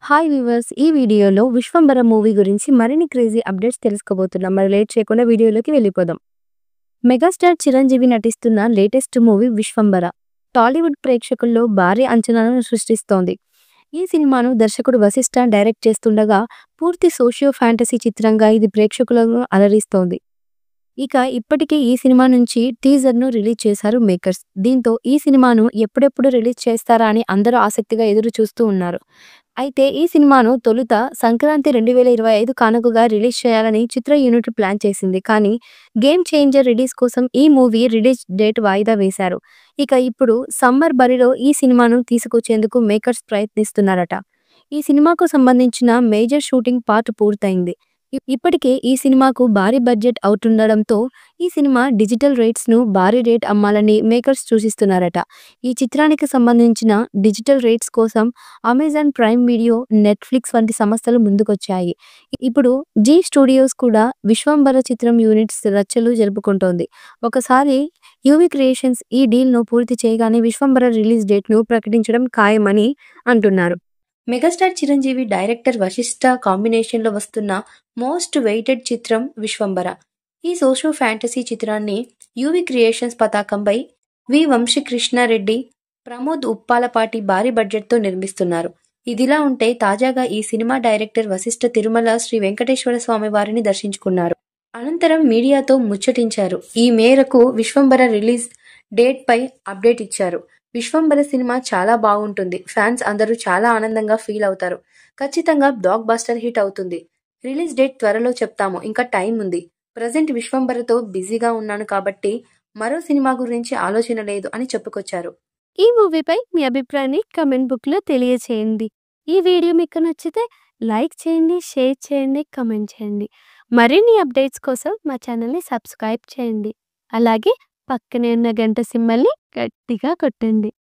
Hi viewers, ఈ వీడియోలో 'Vishwambhara' movie గురించి మరిన్ని క్రేజీ అప్డేట్స్ తెలుసుకోబోతున్నాం. మరి లేట్ చేయకుండా వీడియోలోకి వెళ్ళిపోదాం. మెగాస్టార్ చిరంజీవి నటిస్తున్న లేటెస్ట్ మూవీ 'విశ్వంబర' టాలీవుడ్ ప్రేక్షకుల్లో భారీ అంచనాలను సృష్టిస్తోంది. ఈ సినిమాను దర్శకుడు వశిష్ఠ డైరెక్ట్ చేస్తుండగా పూర్తి సోషియో ఫ్యాంటసీ చిత్రంగా ఇది ప్రేక్షకులను అలరిస్తోంది. ఇప్పటికే ఈ సినిమా నుంచి టీజర్‌ను రిలీజ్ చేశారు మేకర్స్. దీంతో ఈ సినిమాను ఎప్పుడెప్పుడు రిలీజ్ చేస్తారా అని అందరూ ఆసక్తిగా ఎదురు చూస్తూ ఉన్నారు. అయితే ఈ సినిమాను తొలుత సంక్రాంతి 2025 కానుకగా రిలీజ్ చేయాలని చిత్ర యూనిట్ ప్లాన్ చేసింది. కానీ గేమ్ చేంజర్ రిలీజ్ కోసం ఈ మూవీ రిలీజ్ డేట్ వాయిదా వేశారు. ఇప్పుడు సమ్మర్ బరిలో ఈ సినిమాను తీసుకొచ్చేందుకు మేకర్స్ ప్రయత్నిస్తున్నారట. ఈ సినిమాకు సంబంధించిన మేజర్ షూటింగ్ పార్ట్ పూర్తయింది. ఇప్పటికే ఈ సినిమాకు భారీ బడ్జెట్ అవుతుండడంతో ఈ సినిమా డిజిటల్ రైట్స్‌ను భారీ రేట్ అమ్మాలని మేకర్స్ సూచిస్తున్నారట. ఈ చిత్రానికి సంబంధించిన డిజిటల్ రైట్స్ కోసం అమెజాన్ ప్రైమ్ వీడియో, నెట్‌ఫ్లిక్స్ వంటి సంస్థలు ముందుకొచ్చాయి. ఇప్పుడు జీ స్టూడియోస్ కూడా 'విశ్వంబర' చిత్రం యూనిట్స్ రచ్చలు జరుపుకుంటోంది. ఒకసారి యూవీ క్రియేషన్స్ ఈ డీల్‌ను పూర్తి చేయగానే 'విశ్వంబర' రిలీజ్ డేట్‌ను ప్రకటించడం ఖాయమని అంటున్నారు. మెగాస్టార్ చిరంజీవి, డైరెక్టర్ వశిష్ఠ కాంబినేషన్‌లో వస్తున్న మోస్ట్ వెయిటెడ్ చిత్రం 'విశ్వంబర'. ఈ సోషియో ఫ్యాంటసీ చిత్రాన్ని యూవీ క్రియేషన్స్ పతాకంపై వి. వంశీకృష్ణారెడ్డి, ప్రమోద్ ఉప్పాలపాటి భారీ బడ్జెట్‌తో నిర్మిస్తున్నారు. ఇదిలా ఉంటే తాజాగా ఈ సినిమా డైరెక్టర్ వశిష్ఠ తిరుమల శ్రీ వెంకటేశ్వర స్వామి వారిని దర్శించుకున్నారు. అనంతరం మీడియాతో ముచ్చటించారు. ఈ మేరకు 'విశ్వంబర' రిలీజ్ డేట్‌పై అప్డేట్ ఇచ్చారు. 'విశ్వంబర' సినిమా చాలా బాగుంటుంది. ఫ్యాన్స్ అందరూ చాలా ఆనందంగా ఫీల్ అవుతారు. ఖచ్చితంగా బ్లాక్ బస్టర్ హిట్ అవుతుంది. రిలీజ్ డేట్ త్వరలో చెప్తాము. ఇంకా టైం ఉంది. ప్రెజెంట్ 'విశ్వంబర'తో బిజీగా ఉన్నాను కాబట్టి మరో సినిమా గురించి ఆలోచన లేదు అని చెప్పుకొచ్చారు. ఈ మూవీపై మీ అభిప్రాయాన్ని కామెంట్ బుక్‌లో తెలియచేయండి. ఈ వీడియో మీకు నచ్చితే లైక్ చేయండి, షేర్ చేయండి, కామెంట్ చేయండి. మరిన్ని అప్డేట్స్ కోసం మా ఛానల్‌ని సబ్స్క్రైబ్ చేయండి. అలాగే పక్కనే ఉన్న గంట సింబల్‌ని గట్టిగా కొట్టండి.